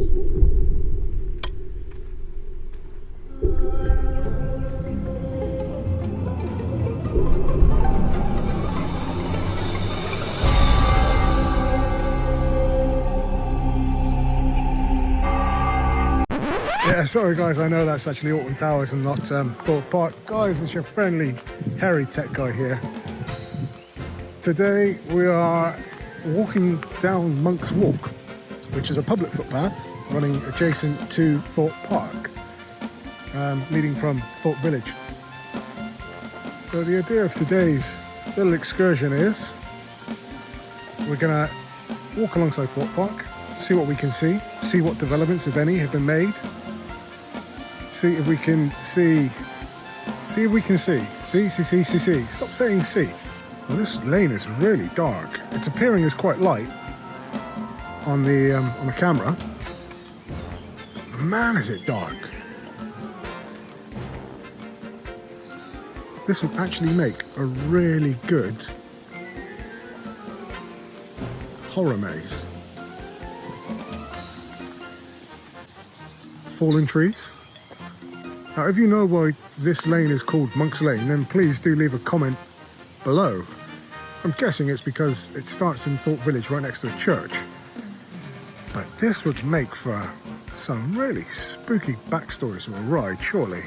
Yeah, sorry guys, I know that's actually Alton Towers and not Thorpe Park. Guys, it's your friendly hairy tech guy here. Today we are walking down Monk's Walk, which is a public footpath running adjacent to Thorpe Park, leading from Thorpe Village. So the idea of today's little excursion is we're gonna walk alongside Thorpe Park, see what we can see what developments, if any, have been made. See if we can see if we can see. Stop saying see. Well, this lane is really dark. It's appearing as quite light on the camera. Man, is it dark. This would actually make a really good horror maze. Fallen trees. Now, if you know why this lane is called Monk's Lane, then please do leave a comment below. I'm guessing it's because it starts in Thorpe Village right next to a church. But this would make for some really spooky backstories of a ride, surely.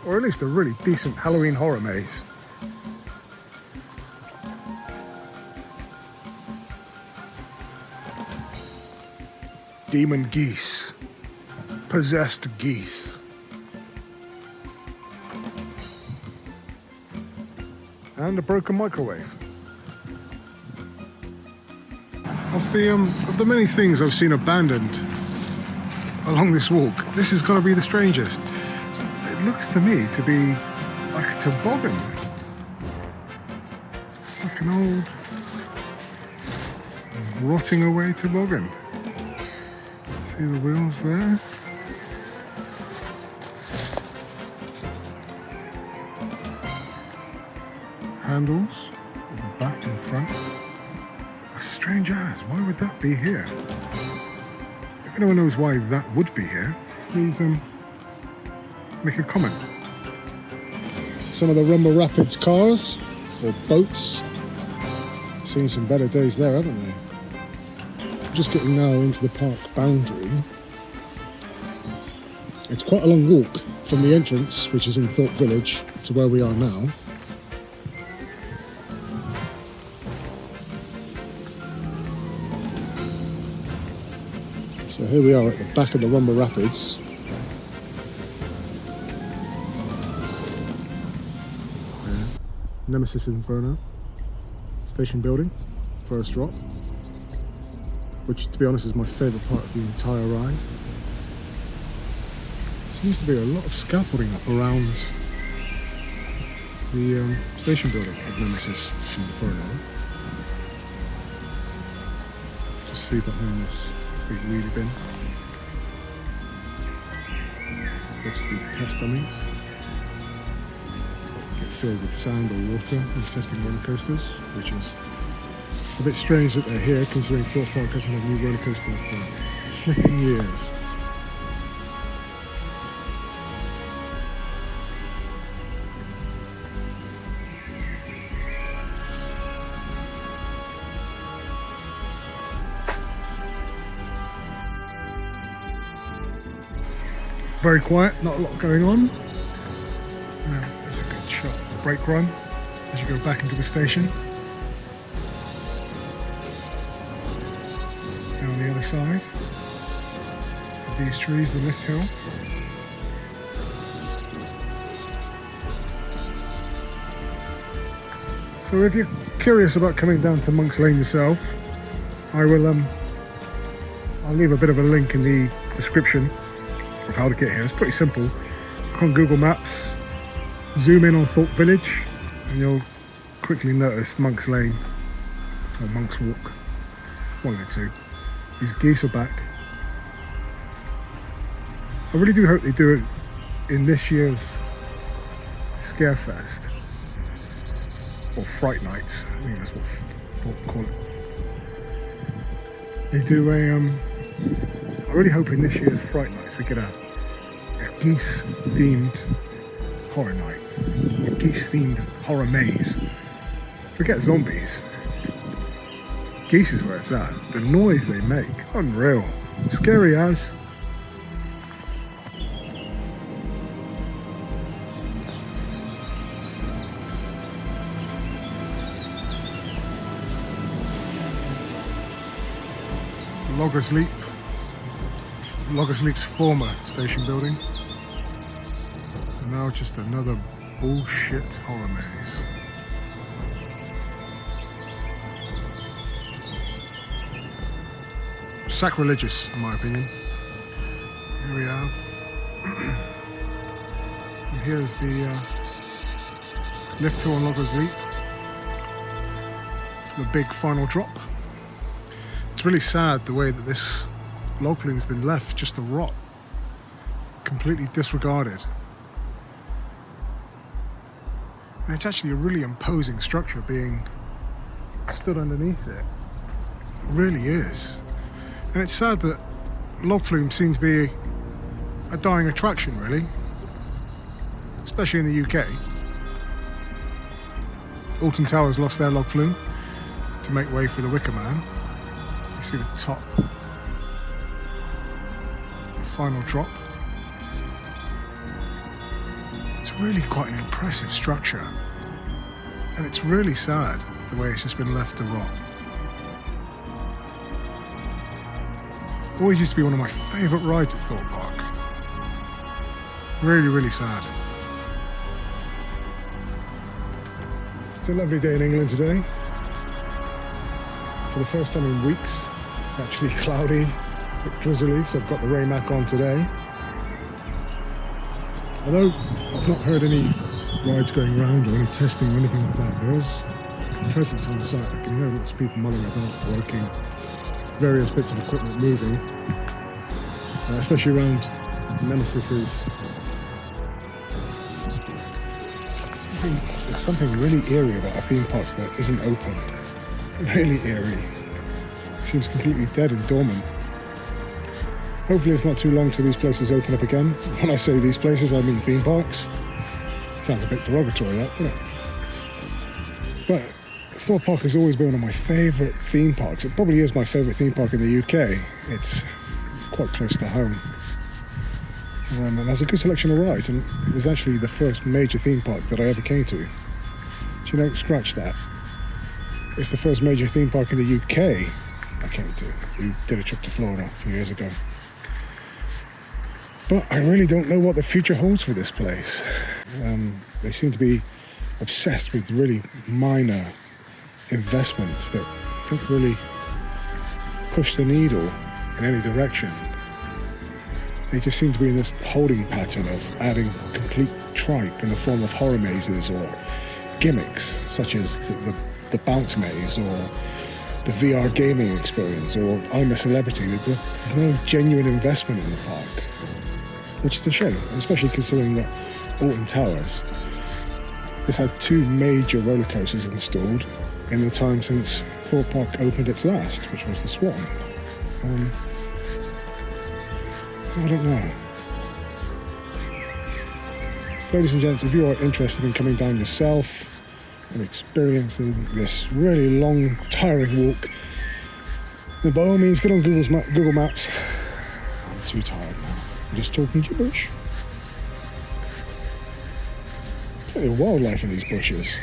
Or at least a really decent Halloween horror maze. Demon geese. Possessed geese. And a broken microwave. Of the many things I've seen abandoned along this walk, this is going to be the strangest. It looks to me to be like a toboggan, like an old rotting away toboggan. See the wheels there? Handles, back and front. A strange as, why would that be here? If anyone knows why that would be here, please make a comment. Some of the Rumble Rapids cars, or boats, seen some better days there, haven't they? Just getting now into the park boundary. It's quite a long walk from the entrance, which is in Thorpe Village, to where we are now. So here we are at the back of the Rumble Rapids. Nemesis Inferno station building, first drop, which to be honest is my favourite part of the entire ride. Seems to be a lot of scaffolding up around the station building of Nemesis Inferno. Just see behind this big wheelie bin. Looks to be test dummies. Get filled with sand or water and testing roller coasters, which is a bit strange that they're here considering Thorpe Park hasn't had a new roller coaster for flipping years. Very quiet, not a lot going on. Now, that's a good shot of the brake run as you go back into the station. Down on the other side of these trees, the lift hill. So if you're curious about coming down to Monk's Lane yourself, I'll leave a bit of a link in the description of how to get here. It's pretty simple. Click on Google Maps, zoom in on Thorpe Village, and you'll quickly notice Monk's Lane or Monk's Walk, one of the two. These geese are back. I really do hope they do it in this year's Scarefest or Fright Nights. I think that's what Thorpe call it. They do a I really hoping this year's Fright Nights we get a Geese themed horror night, a Geese themed horror maze. Forget zombies. Geese is where it's at. The noise they make, unreal. Scary as. Loggers Leap's former station building. And now just another bullshit horror maze. Sacrilegious, in my opinion. Here we have. And here's the lift tour on Loggers Leap. The big final drop. It's really sad the way that this log flume has been left just to rot, completely disregarded. And it's actually a really imposing structure being stood underneath it. It really is. And it's sad that log flume seems to be a dying attraction, really, especially in the UK. Alton Towers lost their log flume to make way for the Wicker Man. You see the top, the final drop. It's really quite an impressive structure, and it's really sad the way it's just been left to rot. Always used to be one of my favourite rides at Thorpe Park. Really, really sad. It's a lovely day in England today. For the first time in weeks, it's actually cloudy, a bit drizzly, so I've got the rain mac on today. Although I've not heard any rides going around or any testing or anything like that, there is presence on the site. I can hear lots of people mulling about, working, various bits of equipment moving, especially around Nemesis's. There's something really eerie about a theme park that isn't open. Really eerie. It seems completely dead and dormant. Hopefully it's not too long till these places open up again. When I say these places, I mean theme parks. Sounds a bit derogatory, that, doesn't it? But Thorpe Park has always been one of my favourite theme parks. It probably is my favourite theme park in the UK. It's quite close to home. And there's a good selection of rides, and it was actually the first major theme park that I ever came to. Do you know, scratch that. It's the first major theme park in the UK I came to. We did a trip to Florida a few years ago. But I really don't know what the future holds for this place. They seem to be obsessed with really minor investments that don't really push the needle in any direction. They just seem to be in this holding pattern of adding complete tripe in the form of horror mazes or gimmicks, such as the bounce maze or the VR gaming experience or I'm a Celebrity. There's no genuine investment in the park, which is a shame, especially considering that Alton Towers has had 2 major roller coasters installed in the time since Thorpe Park opened its last, which was the Swan. I don't know. Ladies and gents, if you are interested in coming down yourself and experiencing this really long, tiring walk, then by all means get on Google Maps. I'm too tired now. I'm just talking gibberish. Plenty of wildlife in these bushes.